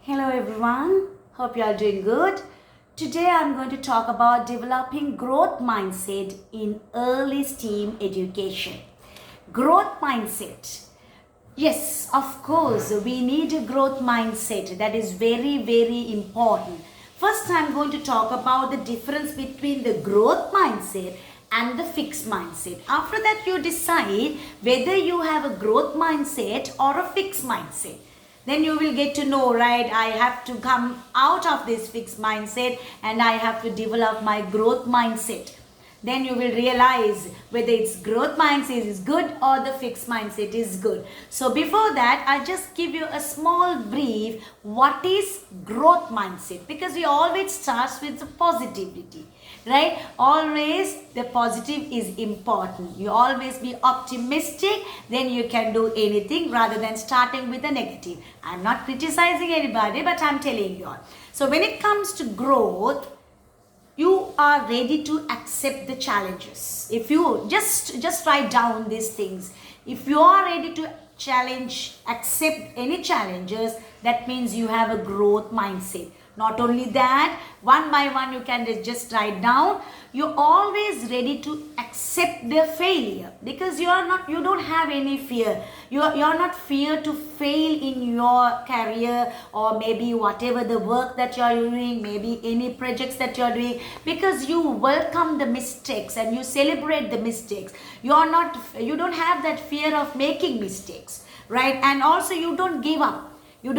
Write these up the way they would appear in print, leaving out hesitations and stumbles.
Hello everyone, hope you are doing good. Today I'm going to talk about developing growth mindset in early STEAM education. Growth mindset. Yes, of course, we need a growth mindset that is very important. First, I'm going to talk about the difference between the growth mindset and the fixed mindset. After that, you decide whether you have a growth mindset or a fixed mindset. Then you will get to know, right? I have to come out of this fixed mindset and I have to develop my growth mindset. Then you will realize whether it's growth mindset is good or the fixed mindset is good. So before that, I'll just give you a small brief. What is growth mindset? Because we always starts with the positivity, right? Always the positive is important. You always be optimistic, then you can do anything rather than starting with the negative. I'm not criticizing anybody, but I'm telling you all. So when it comes to growth, you are ready to accept the challenges. If you just write down these things, if you are ready to accept any challenges, that means you have a growth mindset. Not only that, one by one you can just write down. You're always ready to accept the failure because you don't have any fear. You're not fear to fail in your career or maybe whatever the work that you're doing, maybe any projects that you're doing, because you welcome the mistakes and you celebrate the mistakes. You don't have that fear of making mistakes, right? And also you don't give up. You're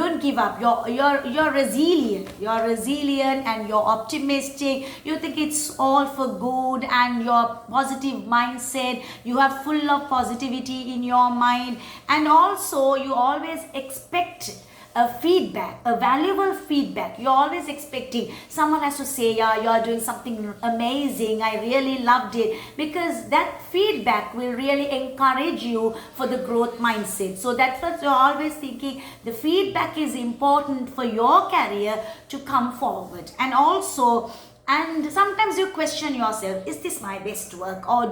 resilient. You're resilient and you're optimistic. You think it's all for good and your positive mindset. You have full of positivity in your mind. And also you always expect a feedback, a valuable feedback. You're always expecting someone has to say, yeah, you're doing something amazing. I really loved it, because that feedback will really encourage you for the growth mindset. So that's what you're always thinking. The feedback is important for your career to come forward. And sometimes you question yourself, is this my best work, or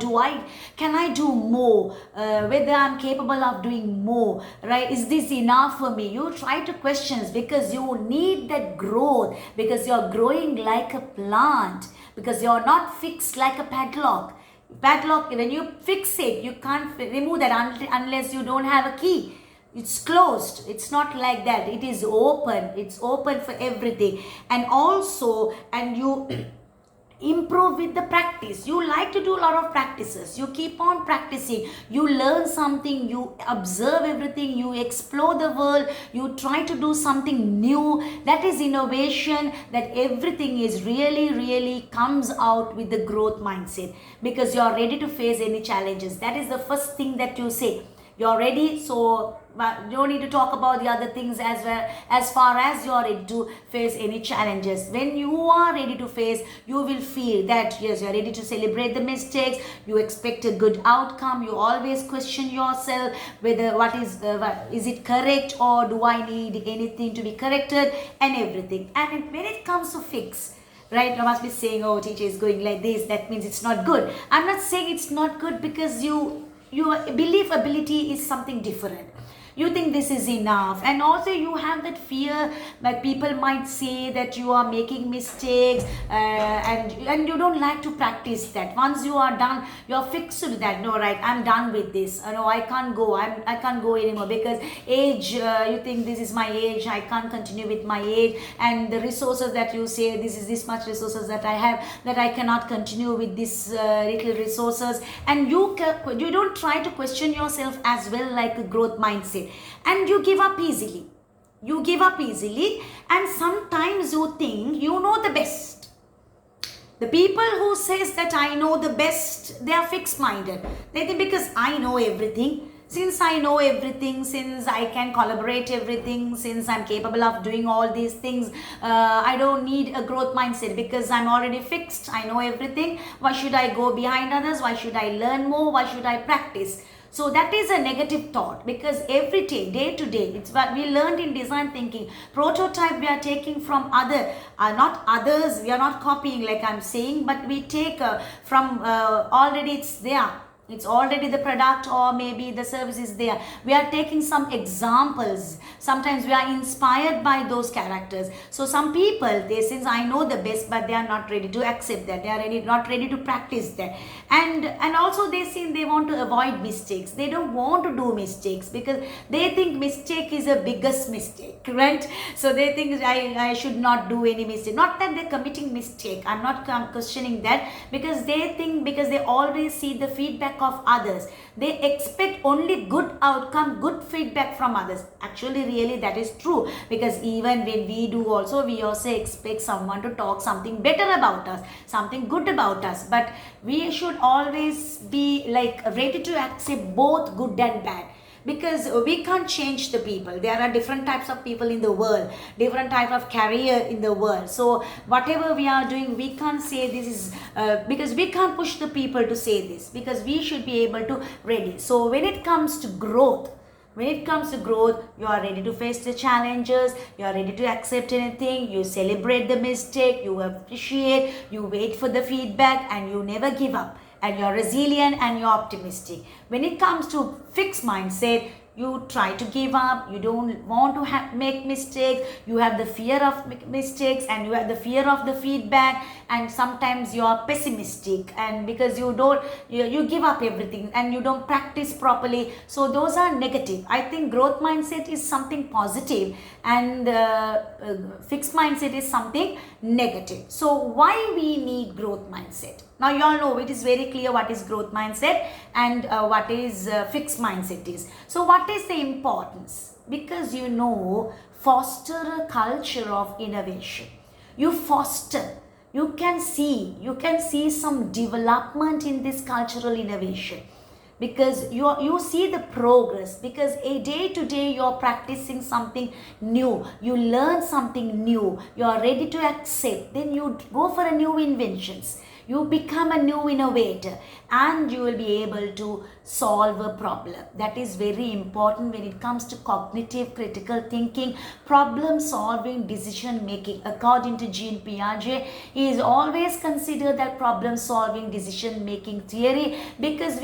can I do more, whether I'm capable of doing more, right? Is this enough for me? You try to question because you need that growth, because you're growing like a plant, because you're not fixed like a padlock. When you fix it, you can't remove that unless you don't have a key. It's closed. It's not like that. It is open. It's open for everything. And you improve with the practice. You like to do a lot of practices. You keep on practicing. You learn something. You observe everything. You explore the world. You try to do something new. That is innovation. That everything is really comes out with the growth mindset, because you are ready to face any challenges. That is the first thing that you say. You're ready, so you don't need to talk about the other things as well, as far as you're ready to face any challenges. When you are ready to face, you will feel that yes, you're ready to celebrate the mistakes. You expect a good outcome. You always question yourself whether is it correct, or do I need anything to be corrected, and everything. And when it comes to fix, right, you must be saying, oh, teacher is going like this, that means it's not good. I'm not saying it's not good, because your belief ability is something different. You think this is enough, and also you have that fear that people might say that you are making mistakes, and you don't like to practice that. Once you are done, you're fixed to that. No, right, I'm done with this. No, I can't go. I can't go anymore, because age. You think this is my age. I can't continue with my age, and the resources that you say, this is this much resources that I have, that I cannot continue with this little resources, and you don't try to question yourself as well, like a growth mindset. And you give up easily. And sometimes you think you know the best. The people who says that I know the best, they are fixed minded. They think, because I know everything, since I can collaborate everything, since I'm capable of doing all these things, I don't need a growth mindset, because I'm already fixed. I know everything. Why should I go behind others? Why should I learn more? Why should I practice? So that is a negative thought, because every day to day, it's what we learned in design thinking. Prototype we are taking from not others, we are not copying like I'm saying, but we take from already it's there. It's already the product, or maybe the service is there. We are taking some examples. Sometimes we are inspired by those characters. So some people, they since I know the best, but they are not ready to accept that. They are not ready to practice that. And also they want to avoid mistakes. They don't want to do mistakes because they think mistake is a biggest mistake, right? So they think I should not do any mistake. Not that they're committing mistake. I'm not questioning that, because they think, because they always see the feedback of others, they expect only good outcome, good feedback from others. Actually, really, that is true, because even when we do also, we also expect someone to talk something better about us, something good about us. But we should always be like ready to accept both good and bad, because we can't change the people. There are different types of people in the world, different type of career in the world. So whatever we are doing, we can't say this is because we can't push the people to say this, because we should be able to ready. So when it comes to growth, you are ready to face the challenges, you are ready to accept anything, you celebrate the mistake, you appreciate, you wait for the feedback, and you never give up, and you're resilient and you're optimistic. When it comes to fixed mindset, you try to give up, you don't want to make mistakes, you have the fear of mistakes, and you have the fear of the feedback, and sometimes you are pessimistic, and because you give up everything and you don't practice properly. So those are negative. I think growth mindset is something positive, and fixed mindset is something negative. So why we need growth mindset? Now you all know, it is very clear what is growth mindset and what is fixed mindset is. So what is the importance? Because foster a culture of innovation. You foster, you can see some development in this cultural innovation, because you see the progress, because a day to day you are practicing something new, you learn something new, you are ready to accept, then you go for a new inventions, you become a new innovator, and you will be able to solve a problem. That is very important when it comes to cognitive critical thinking, problem solving, decision making. According to Jean Piaget, he is always considered that problem solving, decision making theory, because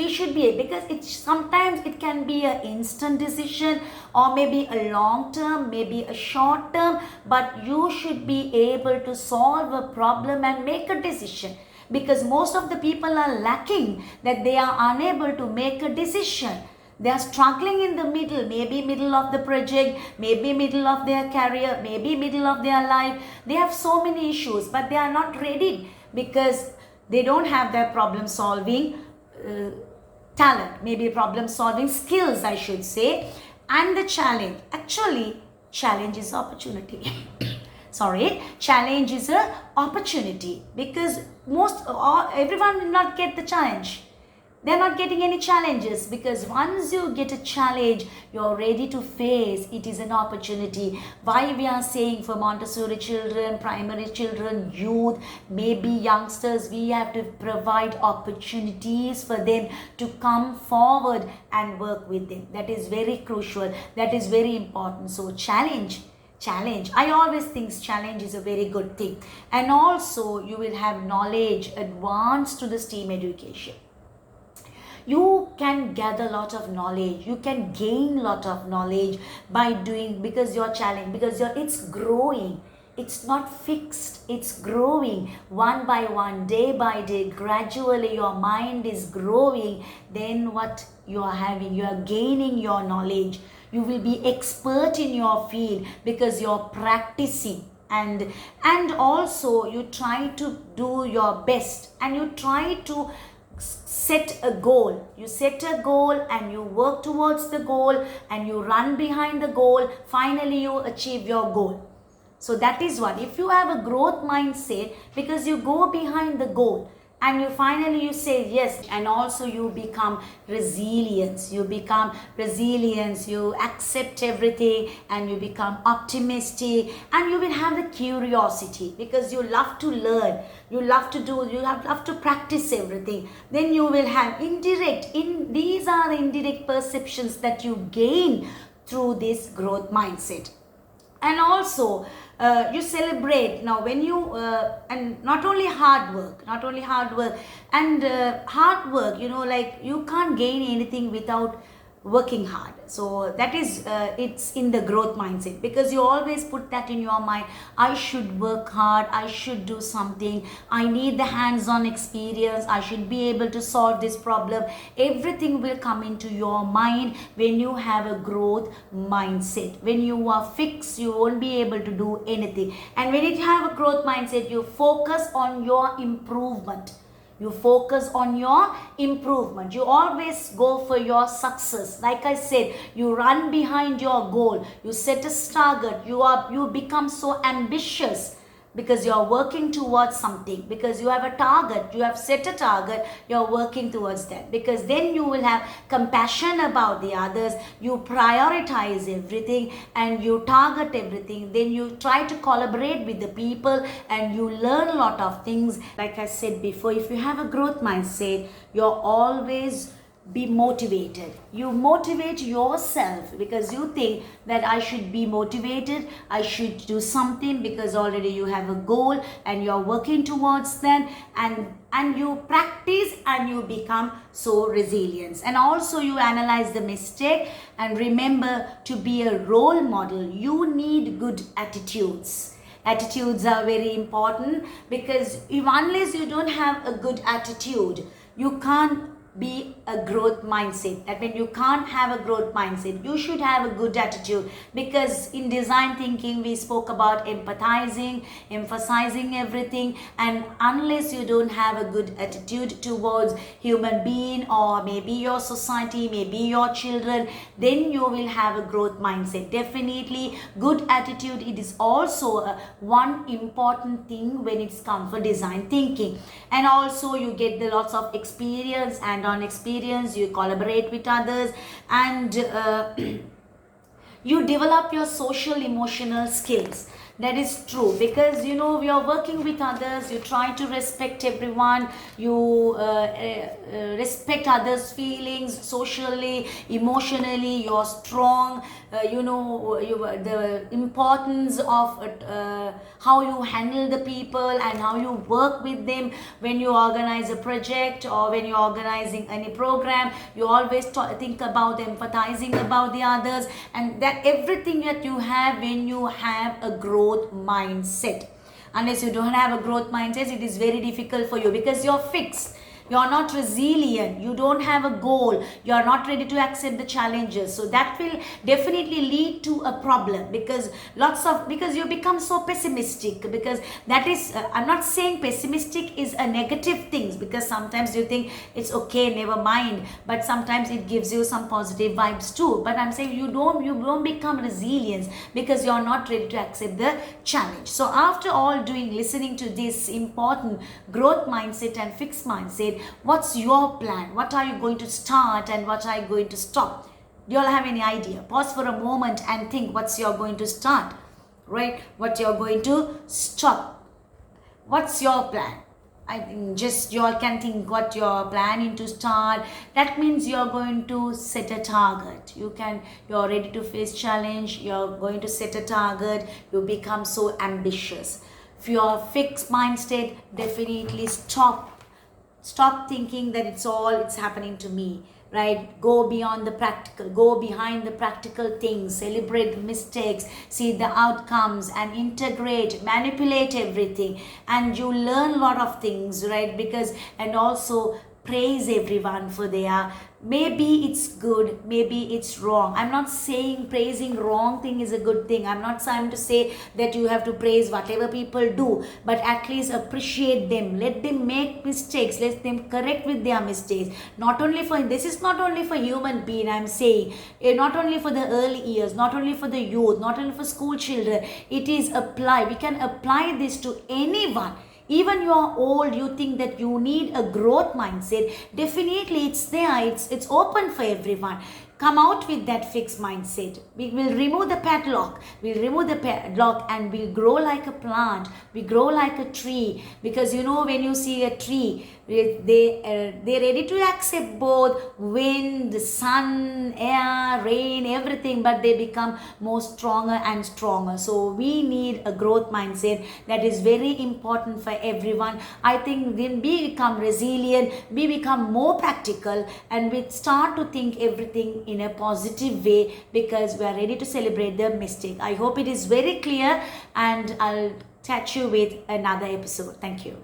sometimes it can be an instant decision, or maybe a long term, maybe a short term, but you should be able to solve a problem and make a decision. Because most of the people are lacking, that they are unable to make a decision. They are struggling in the middle, maybe middle of the project, maybe middle of their career, maybe middle of their life. They have so many issues, but they are not ready, because they don't have their problem solving talent, maybe problem solving skills, I should say. And the challenge, actually challenge is opportunity. Challenge is an opportunity, because everyone will not get the challenge. They're not getting any challenges, because once you get a challenge, you're ready to face. It is an opportunity. Why we are saying for Montessori children, primary children, youth, maybe youngsters, we have to provide opportunities for them to come forward and work with them. That is very crucial. That is very important. So challenge, I always think challenge is a very good thing. And also you will have knowledge advanced to the STEAM education. You can gather a lot of knowledge, you can gain a lot of knowledge by doing, because you're challenged, because it's growing. It's not fixed, it's growing one by one, day by day. Gradually your mind is growing. Then what you are having, you are gaining your knowledge. You will be expert in your field, because you're practicing. And also you try to do your best, and you try to set a goal. You set a goal and you work towards the goal, and you run behind the goal. Finally you achieve your goal. So that is what, if you have a growth mindset, because you go behind the goal, and you say yes, and also you become resilience. You accept everything, and you become optimistic, and you will have the curiosity, because you love to learn, you love to practice everything. Then you will have these are the indirect perceptions that you gain through this growth mindset. And also you celebrate now when you and not only hard work, and hard work, like you can't gain anything without working hard. So that is it's in the growth mindset, because you always put that in your mind. I should work hard, I should do something, I need the hands-on experience, I should be able to solve this problem. Everything will come into your mind when you have a growth mindset. When you are fixed, you won't be able to do anything. And when you have a growth mindset, you focus on your improvement. You focus on your improvement. You always go for your success. Like I said, you run behind your goal. You set a target. You become so ambitious because you are working towards something, because you have a target, you have set a target, you are working towards that, because then you will have compassion about the others, you prioritize everything and you target everything, then you try to collaborate with the people and you learn a lot of things. Like I said before, if you have a growth mindset, you're always be motivated. You motivate yourself because you think that I should be motivated, I should do something, because already you have a goal and you're working towards that, and you practice and you become so resilient. And also you analyze the mistake and remember to be a role model. You need good attitudes. Attitudes are very important, because unless you don't have a good attitude, you can't be a growth mindset. That means you can't have a growth mindset. You should have a good attitude, because in design thinking we spoke about empathizing, emphasizing everything, and unless you don't have a good attitude towards human being or maybe your society, maybe your children, then you will have a growth mindset. Definitely good attitude, it is also one important thing when it's come for design thinking. And also you get the lots of experience, and on experience you collaborate with others, and you develop your social emotional skills. That is true, because we are working with others, you try to respect everyone, you respect others' feelings socially, emotionally, you're strong. The importance of how you handle the people and how you work with them when you organize a project or when you're organizing any program. You always think about empathizing about the others, and that everything that you have when you have a growth mindset. Unless you don't have a growth mindset, it is very difficult for you, because you're fixed. You're not resilient, you don't have a goal, you're not ready to accept the challenges. So that will definitely lead to a problem, because you become so pessimistic. Because that is I'm not saying pessimistic is a negative thing, because sometimes you think it's okay, never mind, but sometimes it gives you some positive vibes too. But I'm saying you don't become resilient, because you're not ready to accept the challenge. So after all listening to this important growth mindset and fixed mindset, what's your plan? What are you going to start and what are you going to stop? Do you all have any idea? Pause for a moment and think what's you're going to start, right? What you're going to stop. What's your plan? I think just you all can think what you're planning to start. That means you're going to set a target. You're ready to face challenge. You're going to set a target. You become so ambitious. If you're fixed mindset, definitely stop thinking that it's happening to me, right? Go beyond the practical, go behind the practical things, celebrate the mistakes, see the outcomes, and integrate, manipulate everything, and you learn a lot of things, right? And also praise everyone for their, maybe it's good, maybe it's wrong. I'm not saying praising wrong thing is a good thing. I'm not trying to say that you have to praise whatever people do, but at least appreciate them. Let them make mistakes, let them correct with their mistakes. This is not only for human being, I'm saying, not only for the early years, not only for the youth, not only for school children. It is we can apply this to anyone. Even you are old, you think that you need a growth mindset, definitely it's there, it's open for everyone. come out with that fixed mindset. We will remove the padlock. We'll remove the padlock and we'll grow like a plant. We grow like a tree, because when you see a tree, they're ready to accept both wind, sun, air, rain, everything, but they become more stronger and stronger. So we need a growth mindset. That is very important for everyone. I think when we become resilient, we become more practical, and we start to think everything in a positive way, because we are ready to celebrate the mistake. I hope it is very clear, and I'll catch you with another episode. Thank you.